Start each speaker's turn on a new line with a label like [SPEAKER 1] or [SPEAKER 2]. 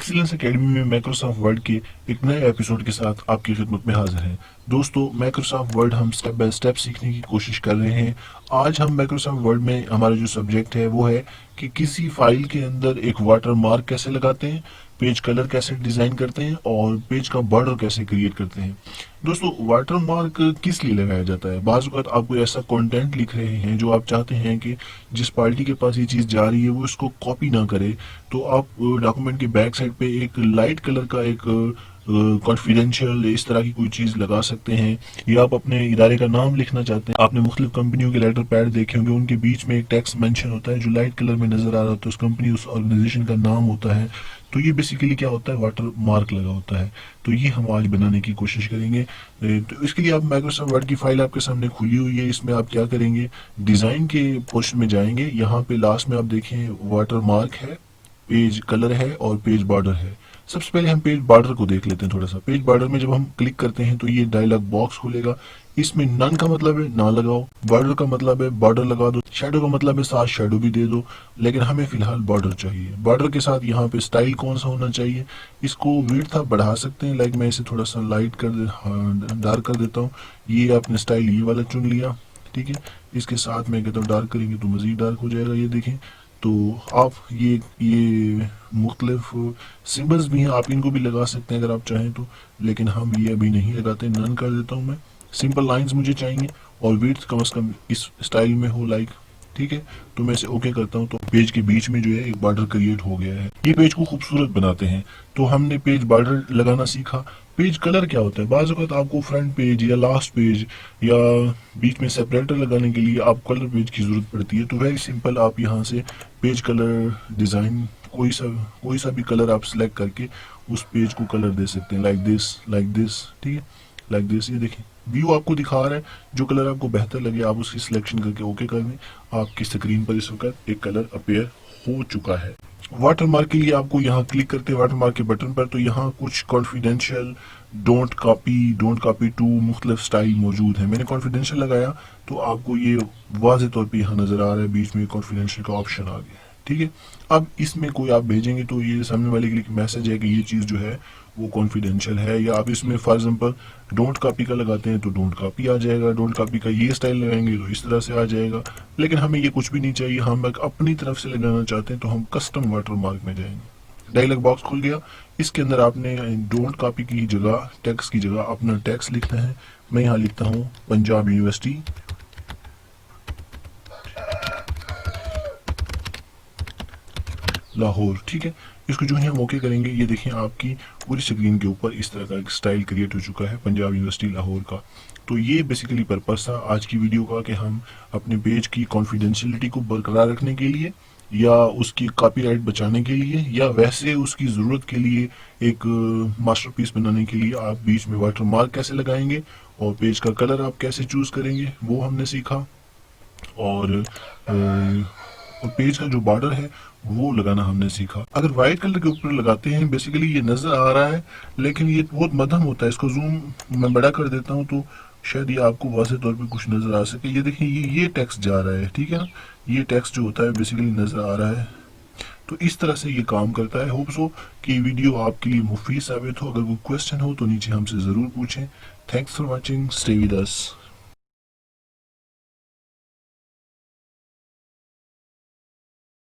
[SPEAKER 1] Excellence academy में Microsoft word के एक नए एपिसोड के साथ आपकी खिदमत में हाजिर हैं। दोस्तों, माइक्रोसॉफ्ट वर्ड हम स्टेप बाय स्टेप सीखने की कोशिश कर रहे हैं। आज हम माइक्रोसॉफ्ट वर्ड में हमारा जो सब्जेक्ट है वो है कि किसी फाइल के अंदर एक वाटर मार्क कैसे लगाते हैं, पेज कलर कैसे डिजाइन करते हैं और पेज का बॉर्डर कैसे क्रिएट करते हैं। दोस्तों, वाटर मार्क किस लिए लगाया जाता है? बाज़ वक़्त आप कोई ऐसा कंटेंट लिख रहे हैं जो आप चाहते हैं कि जिस पार्टी के पास ये चीज़ जा रही है वो इसको कॉपी ना करे, तो आप डॉक्यूमेंट के बैक साइड पे एक लाइट कलर का एक कॉन्फिडेंशियल इस तरह की कोई चीज़ लगा सकते हैं। या आप अपने इदारे का नाम लिखना चाहते हैं, आपने मुख्तलिफ कंपनियों के लेटर पैड देखे होंगे, उनके बीच में एक टेक्स्ट मेंशन होता है जो लाइट कलर में नजर आ रहा होता है, उस कंपनी उस ऑर्गेनाइजेशन का नाम होता है। तो ये बेसिकली क्या होता है, वाटर मार्क लगा होता है। तो ये हम आज बनाने की कोशिश करेंगे। तो इसके लिए आप माइक्रोसॉफ्ट वर्ड की फाइल आपके सामने खुली हुई है। इसमें आप क्या करेंगे, डिज़ाइन के पोर्शन में जाएंगे। यहाँ पे लास्ट में आप देखें वाटर मार्क है, पेज कलर है और पेज बॉर्डर है। सबसे पहले हम पेज बॉर्डर को देख लेते हैं थोड़ा सा। पेज बॉर्डर में जब हम क्लिक करते हैं तो ये डायलॉग बॉक्स खुलेगा। इसमें नन का मतलब है ना लगाओ, बॉर्डर का मतलब है बॉर्डर लगा दो, शेडो का मतलब है साथ शेडो भी दे दो, लेकिन हमें फिलहाल बॉर्डर चाहिए। बॉर्डर के साथ यहाँ पे स्टाइल कौन सा होना चाहिए, इसको विड्थ आप बढ़ा सकते हैं। लाइक मैं इसे थोड़ा सा लाइट कर डार्क कर देता हूँ। ये आपने स्टाइल ये वाला चुन लिया, ठीक है। इसके साथ मैं कहता हूँ डार्क करेंगे तो मज़ीद डार्क हो जाएगा, ये देखें। तो आप ये मुख्तलिफ सिम्बल्स भी हैं, आप इनको भी लगा सकते हैं अगर आप चाहें तो, लेकिन हम ये अभी नहीं लगाते। नन कर देता हूँ मैं। सिंपल लाइंस मुझे चाहिए और विड्थ कम से कम इस स्टाइल में हो, लाइक, ठीक है। तो मैं इसे ओके करता हूँ तो पेज के बीच में जो है एक बॉर्डर क्रिएट हो गया है। ये पेज को खूबसूरत बनाते हैं। तो हमने पेज बॉर्डर लगाना सीखा। पेज कलर क्या होता है? बाज़ वक़्त आपको फ्रंट पेज या लास्ट पेज या बीच में सेपरेटर लगाने के लिए आप कलर पेज की ज़रूरत पड़ती है। तो वेरी सिंपल, आप यहाँ से पेज कलर डिज़ाइन कोई सा भी कलर आप सिलेक्ट करके उस पेज को कलर दे सकते हैं। लाइक दिस, ठीक है, लाइक दिस। ये देखें व्यू आपको दिखा रहा है, जो कलर आपको बेहतर लगे आप उसकी सिलेक्शन करके ओके कर दें। आपकी स्क्रीन पर इस वक्त एक कलर अपेयर हो चुका है। वाटर मार्क के लिए आपको यहाँ क्लिक करते हैं वाटर मार्क के बटन पर, तो यहाँ कुछ कॉन्फिडेंशियल, डोंट कॉपी टू मुख्तलिफ स्टाइल मौजूद है। मैंने कॉन्फिडेंशियल लगाया तो आपको ये वाज़े तौर पे यहाँ नज़र आ रहा है, बीच में कॉन्फिडेंशियल का ऑप्शन आ गया है, ठीक है। अब इसमें कोई आप भेजेंगे तो ये सामने वाले के लिए मैसेज है कि ये चीज़ जो है वो कॉन्फिडेंशियल है। या आप इसमें फॉर एग्जांपल डोंट कॉपी का लगाते हैं तो डोंट कॉपी आ जाएगा, डोंट कॉपी का ये स्टाइल लगाएंगे तो इस तरह से आ जाएगा। लेकिन हमें ये कुछ भी नहीं चाहिए, हम अपनी तरफ से लगाना चाहते हैं तो हम कस्टम वाटर मार्क में जाएंगे। डायलॉग बॉक्स खुल गया। इसके अंदर आपने डोंट कॉपी की जगह, टेक्स्ट की जगह अपना टेक्स्ट लिखना है। मैं यहाँ लिखता हूँ पंजाब यूनिवर्सिटी लाहौर, ठीक है। इसको जो है हम ओके करेंगे, ये देखें आपकी पूरी स्क्रीन के ऊपर इस तरह का एक स्टाइल क्रिएट हो चुका है पंजाब यूनिवर्सिटी लाहौर का। तो ये बेसिकली पर्पस था आज की वीडियो का कि हम अपने पेज की कॉन्फिडेंशियलिटी को बरकरार रखने के लिए या उसकी कॉपीराइट बचाने के लिए या वैसे उसकी ज़रूरत के लिए एक मास्टरपीस बनाने के लिए आप बीच में वाटर मार्क कैसे लगाएंगे और पेज का कलर आप कैसे चूज़ करेंगे वो हमने सीखा। और पेज का जो बॉर्डर है वो लगाना हमने सीखा। अगर वाइट कलर के ऊपर लगाते हैं बेसिकली ये नज़र आ रहा है, लेकिन ये बहुत मध्यम होता है। इसको जूम मैं बड़ा कर देता हूँ तो शायद ये आपको वाज़े तौर पे कुछ नज़र आ सके। ये देखें ये टेक्स्ट जा रहा है, ठीक है ना। ये टेक्स्ट जो होता है बेसिकली नज़र आ रहा है। तो इस तरह से ये काम करता है। होप सो कि वीडियो आपके लिए मुफीद साबित हो। अगर कोई क्वेश्चन हो तो नीचे हमसे ज़रूर पूछें। Thanks for watching, stay with us.